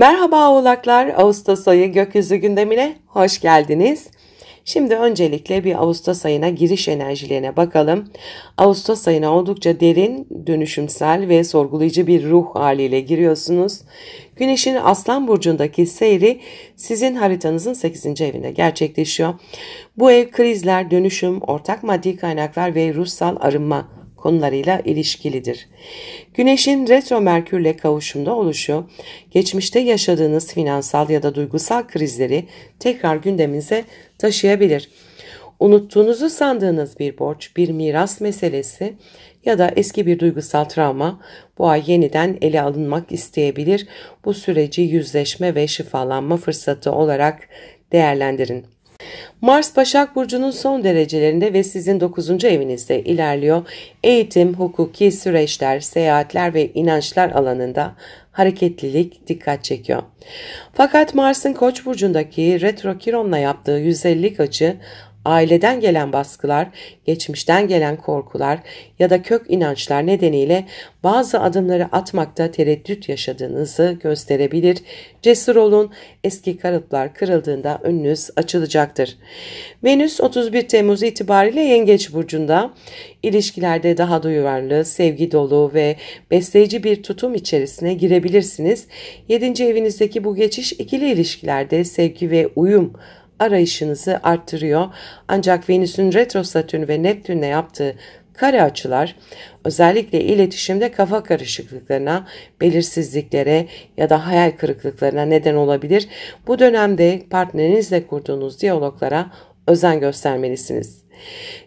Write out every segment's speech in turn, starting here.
Merhaba Oğlaklar, Ağustos ayı gökyüzü gündemine hoş geldiniz. Şimdi öncelikle bir Ağustos ayına giriş enerjilerine bakalım. Ağustos ayına oldukça derin, dönüşümsel ve sorgulayıcı bir ruh haliyle giriyorsunuz. Güneşin Aslan Burcu'ndaki seyri sizin haritanızın 8. evinde gerçekleşiyor. Bu ev krizler, dönüşüm, ortak maddi kaynaklar ve ruhsal arınma konularıyla ilişkilidir. Güneşin retro Merkürle kavuşumda oluşu, geçmişte yaşadığınız finansal ya da duygusal krizleri tekrar gündeminize taşıyabilir. Unuttuğunuzu sandığınız bir borç, bir miras meselesi ya da eski bir duygusal travma bu ay yeniden ele alınmak isteyebilir. Bu süreci yüzleşme ve şifalanma fırsatı olarak değerlendirin. Mars Başak Burcu'nun son derecelerinde ve sizin 9. evinizde ilerliyor. Eğitim, hukuki süreçler, seyahatler ve inançlar alanında hareketlilik dikkat çekiyor. Fakat Mars'ın Koç burcundaki retro Kiron'la yaptığı 150'lik açı aileden gelen baskılar, geçmişten gelen korkular ya da kök inançlar nedeniyle bazı adımları atmakta tereddüt yaşadığınızı gösterebilir. Cesur olun, eski kalıplar kırıldığında önünüz açılacaktır. Venüs 31 Temmuz itibariyle Yengeç burcunda, ilişkilerde daha duyarlı, sevgi dolu ve besleyici bir tutum içerisine girebilirsiniz. 7. evinizdeki bu geçiş ikili ilişkilerde sevgi ve uyum arayışınızı arttırıyor. Ancak Venüs'ün retro Satürn ve Neptün'le yaptığı kare açılar özellikle iletişimde kafa karışıklıklarına, belirsizliklere ya da hayal kırıklıklarına neden olabilir. Bu dönemde partnerinizle kurduğunuz diyaloglara özen göstermelisiniz.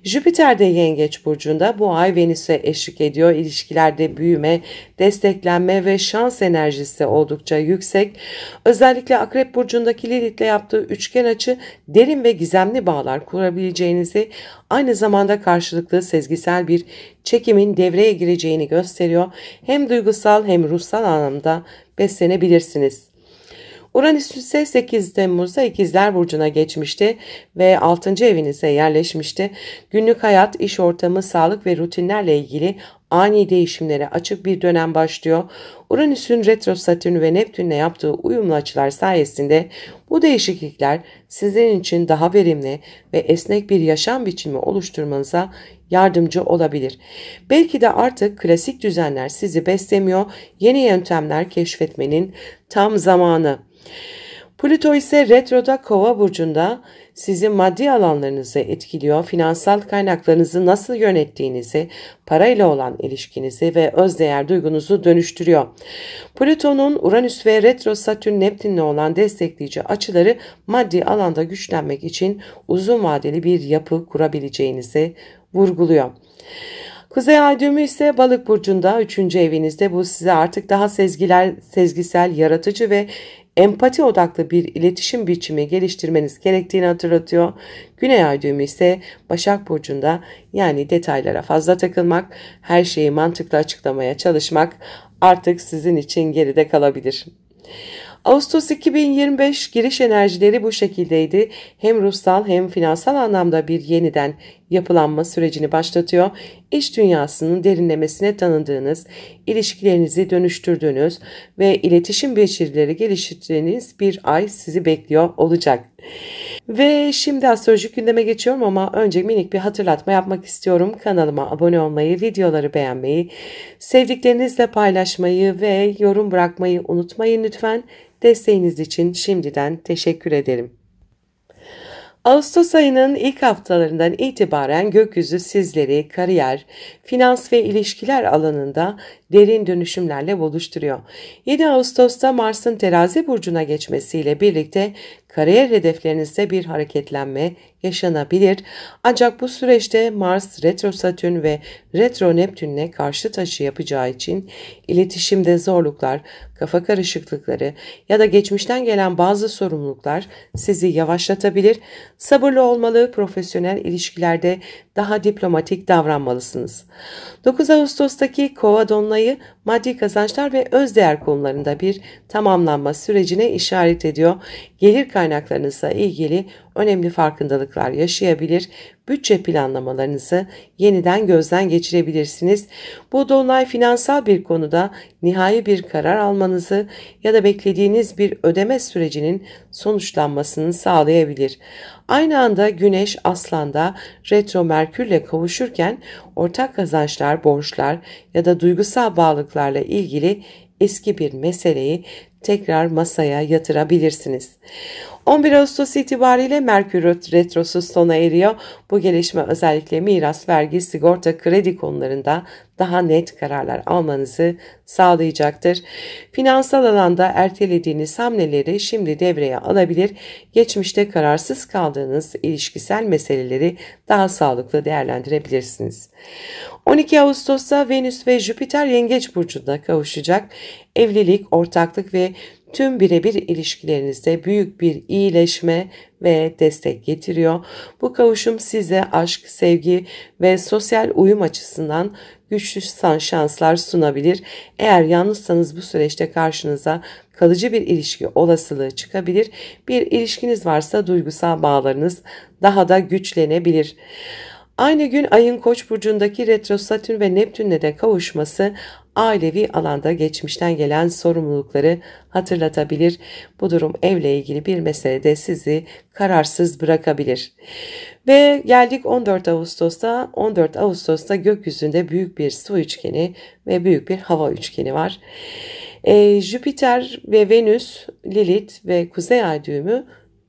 Jüpiter de Yengeç burcunda bu ay Venüs'e eşlik ediyor. İlişkilerde büyüme, desteklenme ve şans enerjisi oldukça yüksek. Özellikle Akrep burcundaki Lilith'le yaptığı üçgen açı derin ve gizemli bağlar kurabileceğinizi, aynı zamanda karşılıklı sezgisel bir çekimin devreye gireceğini gösteriyor. Hem duygusal hem ruhsal anlamda beslenebilirsiniz. Uranüs ise 8 Temmuz'da İkizler Burcu'na geçmişti ve 6. evinize yerleşmişti. Günlük hayat, iş ortamı, sağlık ve rutinlerle ilgili ani değişimlere açık bir dönem başlıyor. Uranüs'ün retro Satürn ve Neptün'le yaptığı uyumlu açılar sayesinde bu değişiklikler sizin için daha verimli ve esnek bir yaşam biçimi oluşturmanıza yardımcı olabilir. Belki de artık klasik düzenler sizi beslemiyor, yeni yöntemler keşfetmenin tam zamanı. Plüto ise retroda Kova burcunda sizin maddi alanlarınızı etkiliyor, finansal kaynaklarınızı nasıl yönettiğinizi, parayla olan ilişkinizi ve özdeğer duygunuzu dönüştürüyor. Plüton'un Uranüs ve retro Satürn Neptün'le olan destekleyici açıları maddi alanda güçlenmek için uzun vadeli bir yapı kurabileceğinizi vurguluyor. Kuzey ay düğümü ise Balık burcunda 3. evinizde. Bu size artık daha sezgisel, yaratıcı ve empati odaklı bir iletişim biçimi geliştirmeniz gerektiğini hatırlatıyor. Güney ay düğümü ise Başak burcunda, yani detaylara fazla takılmak, her şeyi mantıklı açıklamaya çalışmak artık sizin için geride kalabilir. Ağustos 2025 giriş enerjileri bu şekildeydi. Hem ruhsal hem finansal anlamda bir yeniden yapılanma sürecini başlatıyor. İş dünyasının derinlemesine tanıdığınız, ilişkilerinizi dönüştürdüğünüz ve iletişim becerileri geliştirdiğiniz bir ay sizi bekliyor olacak. Ve şimdi astrolojik gündeme geçiyorum ama önce minik bir hatırlatma yapmak istiyorum. Kanalıma abone olmayı, videoları beğenmeyi, sevdiklerinizle paylaşmayı ve yorum bırakmayı unutmayın lütfen. Desteğiniz için şimdiden teşekkür ederim. Ağustos ayının ilk haftalarından itibaren gökyüzü sizleri kariyer, finans ve ilişkiler alanında derin dönüşümlerle buluşturuyor. 7 Ağustos'ta Mars'ın Terazi burcuna geçmesiyle birlikte kariyer hedeflerinizde bir hareketlenme yaşanabilir. Ancak bu süreçte Mars retro Satürn ve retro Neptün'le karşıt açı yapacağı için iletişimde zorluklar, kafa karışıklıkları ya da geçmişten gelen bazı sorumluluklar sizi yavaşlatabilir. Sabırlı olmalı, profesyonel ilişkilerde daha diplomatik davranmalısınız. 9 Ağustos'taki Kova dolunayı maddi kazançlar ve özdeğer konularında bir tamamlanma sürecine işaret ediyor. Gelir kaynaklarınızla ilgili önemli farkındalıklar yaşayabilir, bütçe planlamalarınızı yeniden gözden geçirebilirsiniz. Bu dolunay finansal bir konuda nihai bir karar almanızı ya da beklediğiniz bir ödeme sürecinin sonuçlanmasını sağlayabilir. Aynı anda Güneş Aslan'da retro Merkür'le kavuşurken ortak kazançlar, borçlar ya da duygusal bağlılıklarla ilgili eski bir meseleyi tekrar masaya yatırabilirsiniz. 11 Ağustos itibariyle Merkür Retrosu sona eriyor. Bu gelişme özellikle miras, vergi, sigorta, kredi konularında daha net kararlar almanızı sağlayacaktır. Finansal alanda ertelediğiniz hamleleri şimdi devreye alabilir, geçmişte kararsız kaldığınız ilişkisel meseleleri daha sağlıklı değerlendirebilirsiniz. 12 Ağustos'ta Venüs ve Jüpiter Yengeç Burcu'nda kavuşacak. Evlilik, ortaklık ve tüm birebir ilişkilerinizde büyük bir iyileşme ve destek getiriyor. Bu kavuşum size aşk, sevgi ve sosyal uyum açısından güçlü şanslar sunabilir. Eğer yalnızsanız bu süreçte karşınıza kalıcı bir ilişki olasılığı çıkabilir. Bir ilişkiniz varsa duygusal bağlarınız daha da güçlenebilir. Aynı gün Ay'ın Koç burcundaki retro Satürn ve Neptün'le de kavuşması ailevi alanda geçmişten gelen sorumlulukları hatırlatabilir. Bu durum evle ilgili bir meselede sizi kararsız bırakabilir. Ve geldik 14 Ağustos'ta. 14 Ağustos'ta gökyüzünde büyük bir su üçgeni ve büyük bir hava üçgeni var. Jüpiter ve Venüs, Lilith ve Kuzey Ay düğümü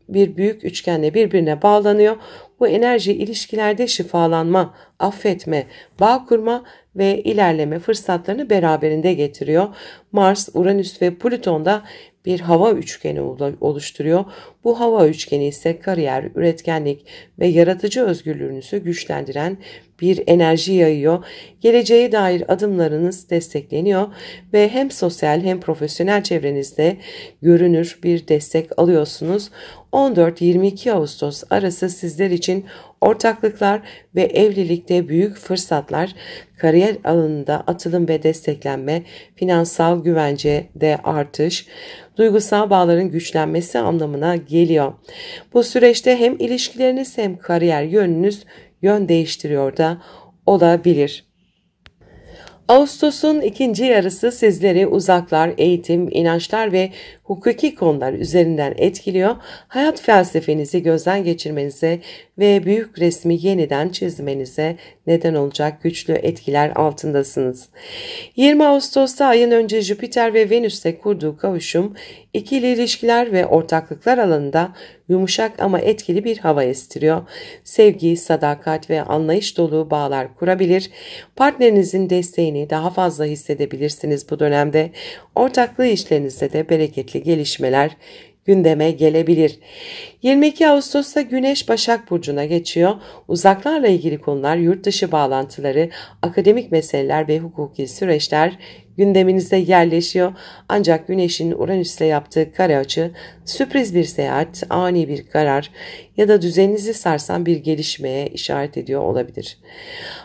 bir büyük üçgenle birbirine bağlanıyor. Bu enerji ilişkilerde şifalanma, affetme, bağ kurma ve ilerleme fırsatlarını beraberinde getiriyor. Mars, Uranüs ve Plüton da bir hava üçgeni oluşturuyor. Bu hava üçgeni ise kariyer, üretkenlik ve yaratıcı özgürlüğünüzü güçlendiren bir enerji yayıyor. Geleceğe dair adımlarınız destekleniyor ve hem sosyal hem profesyonel çevrenizde görünür bir destek alıyorsunuz. 14-22 Ağustos arası sizler için ortaklıklar ve evlilikte büyük fırsatlar, kariyer alanında atılım ve desteklenme, finansal güvencede artış, duygusal bağların güçlenmesi anlamına geliyor. Bu süreçte hem ilişkileriniz hem kariyer yönünüz yön değiştiriyor da olabilir. Ağustos'un ikinci yarısı sizleri uzaklar, eğitim, inançlar ve hukuki konular üzerinden etkiliyor. Hayat felsefenizi gözden geçirmenize ve büyük resmi yeniden çizmenize neden olacak güçlü etkiler altındasınız. 20 Ağustos'ta ayın önce Jüpiter ve Venüs'te kurduğu kavuşum, ikili ilişkiler ve ortaklıklar alanında yumuşak ama etkili bir hava estiriyor. Sevgi, sadakat ve anlayış dolu bağlar kurabilir. Partnerinizin desteğini daha fazla hissedebilirsiniz bu dönemde. Ortaklığı işlerinizde de bereketli gelişmeler gündeme gelebilir. 22 Ağustos'ta Güneş Başak Burcu'na geçiyor. Uzaklarla ilgili konular, yurt dışı bağlantıları, akademik meseleler ve hukuki süreçler gündeminizde yerleşiyor. Ancak Güneş'in Uranüs'le yaptığı kare açı, sürpriz bir seyahat, ani bir karar ya da düzeninizi sarsan bir gelişmeye işaret ediyor olabilir.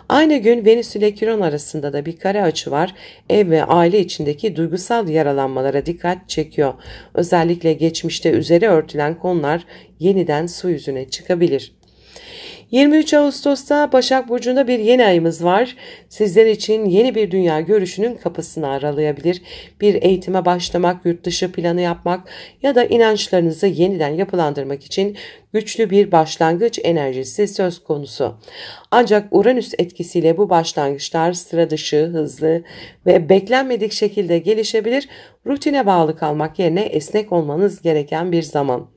Aynı gün Venüs ile Kiron arasında da bir kare açı var. Ev ve aile içindeki duygusal yaralanmalara dikkat çekiyor. Özellikle geçmişte üzeri örtülen konular yeniden su yüzüne çıkabilir. 23 Ağustos'ta Başak Burcu'nda bir yeni ayımız var. Sizler için yeni bir dünya görüşünün kapısını aralayabilir. Bir eğitime başlamak, yurt dışı planı yapmak ya da inançlarınızı yeniden yapılandırmak için güçlü bir başlangıç enerjisi söz konusu. Ancak Uranüs etkisiyle bu başlangıçlar sıra dışı, hızlı ve beklenmedik şekilde gelişebilir. Rutine bağlı kalmak yerine esnek olmanız gereken bir zaman.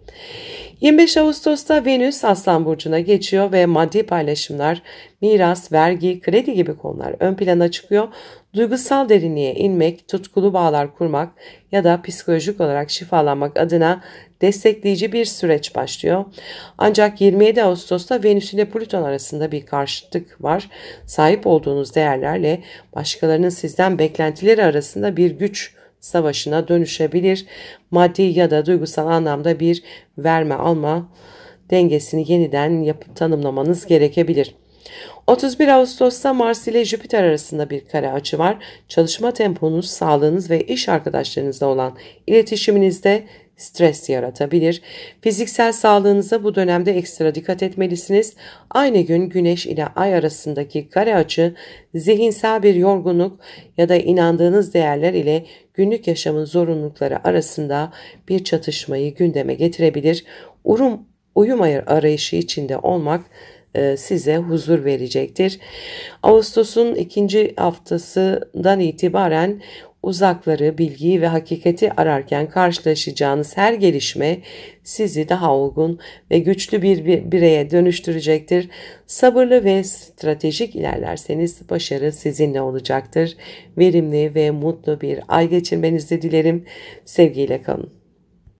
25 Ağustos'ta Venüs Aslan Burcu'na geçiyor ve maddi paylaşımlar, miras, vergi, kredi gibi konular ön plana çıkıyor. Duygusal derinliğe inmek, tutkulu bağlar kurmak ya da psikolojik olarak şifalanmak adına destekleyici bir süreç başlıyor. Ancak 27 Ağustos'ta Venüs ile Plüton arasında bir karşıtlık var. Sahip olduğunuz değerlerle başkalarının sizden beklentileri arasında bir güç savaşına dönüşebilir. Maddi ya da duygusal anlamda bir verme alma dengesini yeniden tanımlamanız gerekebilir. 31 Ağustos'ta Mars ile Jüpiter arasında bir kare açı var. Çalışma temponuz, sağlığınız ve iş arkadaşlarınızla olan iletişiminizde stres yaratabilir. Fiziksel sağlığınıza bu dönemde ekstra dikkat etmelisiniz. Aynı gün Güneş ile Ay arasındaki kare açı zihinsel bir yorgunluk ya da inandığınız değerler ile günlük yaşamın zorunlulukları arasında bir çatışmayı gündeme getirebilir. Uyum arayışı içinde olmak size huzur verecektir. Ağustos'un ikinci haftasından itibaren uzakları, bilgiyi ve hakikati ararken karşılaşacağınız her gelişme sizi daha olgun ve güçlü bir bireye dönüştürecektir. Sabırlı ve stratejik ilerlerseniz başarı sizinle olacaktır. Verimli ve mutlu bir ay geçirmenizi dilerim. Sevgiyle kalın.